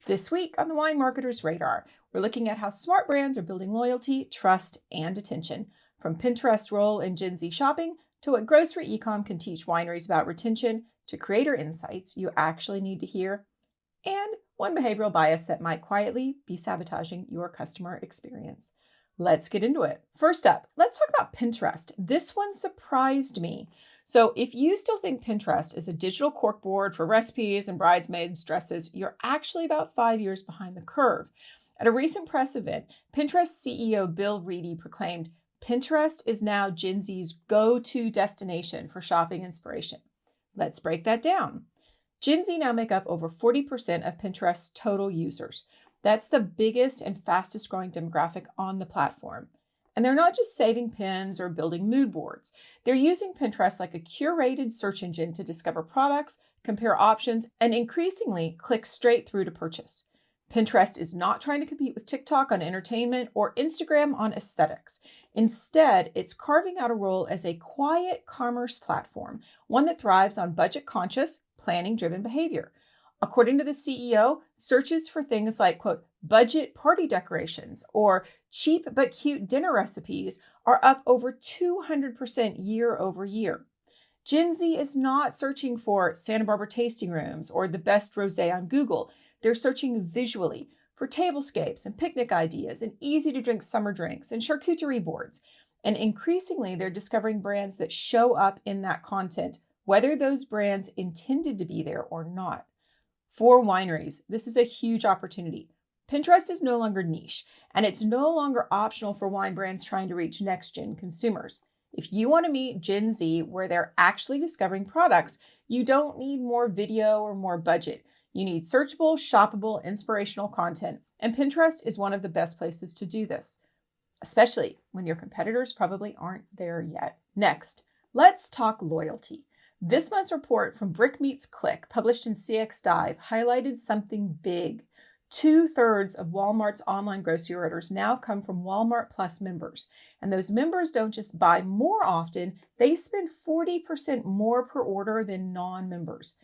This week on the Wine Marketer's Radar, we're looking at how smart brands are building loyalty, trust, and attention. From Pinterest's role in Gen Z shopping to what grocery ecom can teach wineries about retention to creator insights you actually need to hear, and one behavioral bias that might quietly be sabotaging your customer experience. Let's get into it. First up, let's talk about Pinterest. This one surprised me. So if you still think Pinterest is a digital corkboard for recipes and bridesmaids' dresses, you're actually about 5 years behind the curve. At a recent press event, Pinterest CEO Bill Reedy proclaimed, Pinterest is now Gen Z's go-to destination for shopping inspiration. Let's break that down. Gen Z now make up over 40% of Pinterest's total users. That's the biggest and fastest growing demographic on the platform. And they're not just saving pins or building mood boards. They're using Pinterest like a curated search engine to discover products, compare options, and increasingly click straight through to purchase. Pinterest is not trying to compete with TikTok on entertainment or Instagram on aesthetics. Instead, it's carving out a role as a quiet commerce platform, one that thrives on budget-conscious, planning-driven behavior. According to the CEO, searches for things like, quote, budget party decorations or cheap but cute dinner recipes are up over 200% year over year. Gen Z is not searching for Santa Barbara tasting rooms or the best rosé on Google. They're searching visually for tablescapes and picnic ideas and easy-to-drink summer drinks and charcuterie boards. And increasingly, they're discovering brands that show up in that content, whether those brands intended to be there or not. For wineries, this is a huge opportunity. Pinterest is no longer niche, and it's no longer optional for wine brands trying to reach next-gen consumers. If you want to meet Gen Z where they're actually discovering products, you don't need more video or more budget. You need searchable, shoppable, inspirational content, and Pinterest is one of the best places to do this, especially when your competitors probably aren't there yet. Next, let's talk loyalty. This month's report from Brick Meets Click, published in CX Dive, highlighted something big. 2/3 of Walmart's online grocery orders now come from Walmart Plus members. And those members don't just buy more often, they spend 40% more per order than non-members.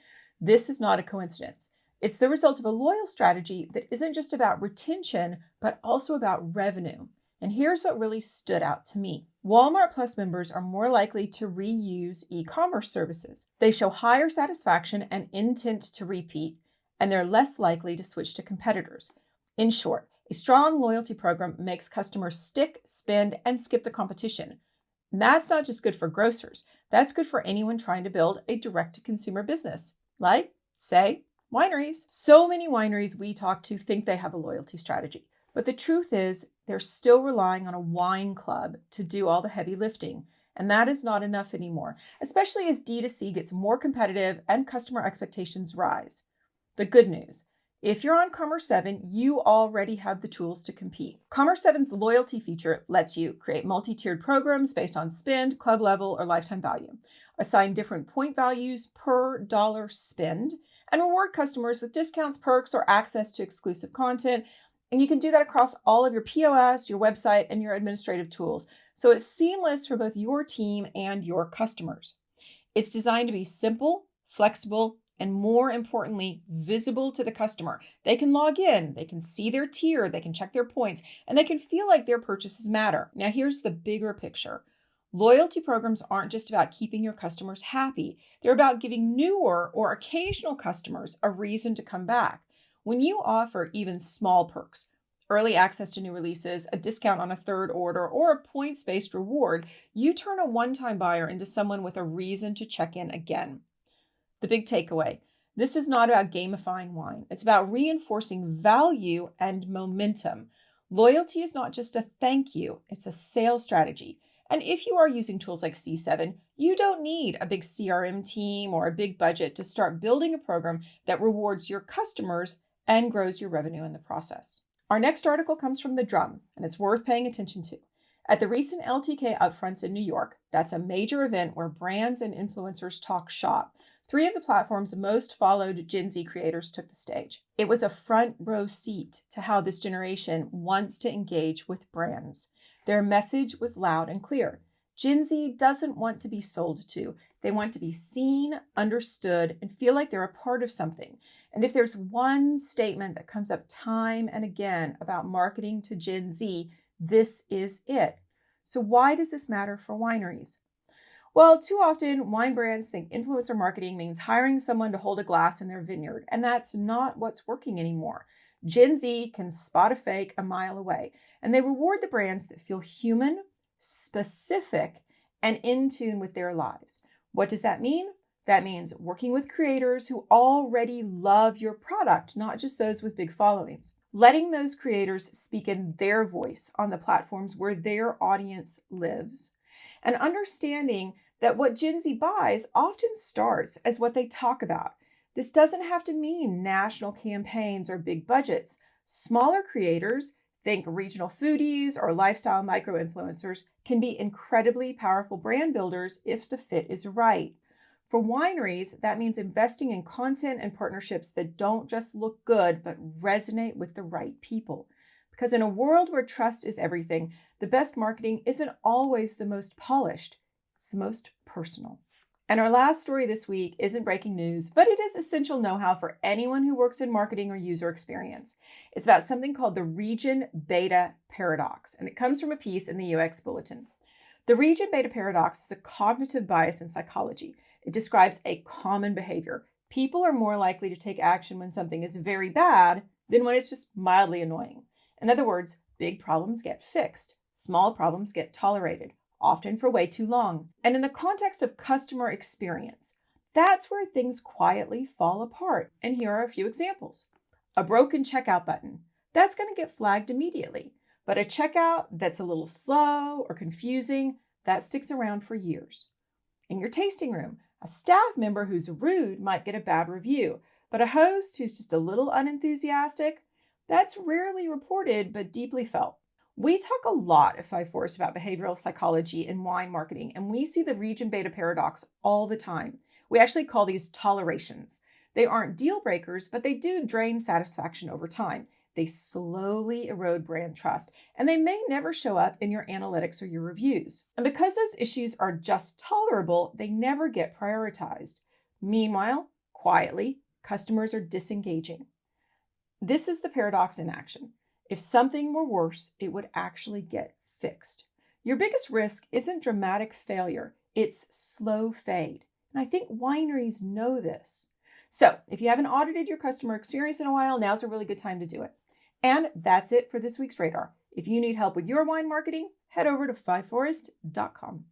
This is not a coincidence. It's the result of a loyal strategy that isn't just about retention, but also about revenue. And here's what really stood out to me. Walmart Plus members are more likely to reuse e-commerce services. They show higher satisfaction and intent to repeat, and they're less likely to switch to competitors. In short, a strong loyalty program makes customers stick, spend, and skip the competition. And that's not just good for grocers. That's good for anyone trying to build a direct-to-consumer business, like, say, wineries. So many wineries we talk to think they have a loyalty strategy. But the truth is, they're still relying on a wine club to do all the heavy lifting. And that is not enough anymore, especially as D2C gets more competitive and customer expectations rise. The good news, if you're on Commerce 7, you already have the tools to compete. Commerce 7's loyalty feature lets you create multi-tiered programs based on spend, club level, or lifetime value, assign different point values per dollar spend, and reward customers with discounts, perks, or access to exclusive content. And you can do that across all of your POS, your website, and your administrative tools. So it's seamless for both your team and your customers. It's designed to be simple, flexible, and more importantly, visible to the customer. They can log in, they can see their tier, they can check their points, and they can feel like their purchases matter. Now, here's the bigger picture. Loyalty programs aren't just about keeping your customers happy. They're about giving newer or occasional customers a reason to come back. When you offer even small perks, early access to new releases, a discount on a third order, or a points-based reward, you turn a one-time buyer into someone with a reason to check in again. The big takeaway, this is not about gamifying wine. It's about reinforcing value and momentum. Loyalty is not just a thank you, it's a sales strategy. And if you are using tools like C7, you don't need a big CRM team or a big budget to start building a program that rewards your customers and grows your revenue in the process. Our next article comes from The Drum, and it's worth paying attention to. At the recent LTK Upfronts in New York, that's a major event where brands and influencers talk shop, 3 of the platform's most followed Gen Z creators took the stage. It was a front row seat to how this generation wants to engage with brands. Their message was loud and clear. Gen Z doesn't want to be sold to. They want to be seen, understood, and feel like they're a part of something. And if there's one statement that comes up time and again about marketing to Gen Z, this is it. So why does this matter for wineries? Well, too often wine brands think influencer marketing means hiring someone to hold a glass in their vineyard, and that's not what's working anymore. Gen Z can spot a fake a mile away, and they reward the brands that feel human, specific, and in tune with their lives. What does that mean? That means working with creators who already love your product, not just those with big followings. Letting those creators speak in their voice on the platforms where their audience lives, and understanding that what Gen Z buys often starts as what they talk about. This doesn't have to mean national campaigns or big budgets. Smaller creators, think regional foodies or lifestyle micro-influencers, can be incredibly powerful brand builders if the fit is right. For wineries, that means investing in content and partnerships that don't just look good, but resonate with the right people. Because in a world where trust is everything, the best marketing isn't always the most polished, it's the most personal. And our last story this week isn't breaking news, but it is essential know-how for anyone who works in marketing or user experience. It's about something called the region beta paradox, and it comes from a piece in the UX Bulletin. The region beta paradox is a cognitive bias in psychology. It describes a common behavior. People are more likely to take action when something is very bad than when it's just mildly annoying. In other words, big problems get fixed. Small problems get tolerated, often for way too long. And in the context of customer experience, that's where things quietly fall apart. And here are a few examples. A broken checkout button. That's going to get flagged immediately. But a checkout that's a little slow or confusing, that sticks around for years. In your tasting room, a staff member who's rude might get a bad review, but a host who's just a little unenthusiastic, that's rarely reported but deeply felt. We talk a lot at 5 Forest about behavioral psychology and wine marketing, and we see the region beta paradox all the time. We actually call these tolerations. They aren't deal breakers, but they do drain satisfaction over time. They slowly erode brand trust, and they may never show up in your analytics or your reviews. And because those issues are just tolerable, they never get prioritized. Meanwhile, quietly, customers are disengaging. This is the paradox in action. If something were worse, it would actually get fixed. Your biggest risk isn't dramatic failure, it's slow fade. And I think wineries know this. So if you haven't audited your customer experience in a while, now's a really good time to do it. And that's it for this week's Radar. If you need help with your wine marketing, head over to 5forest.com.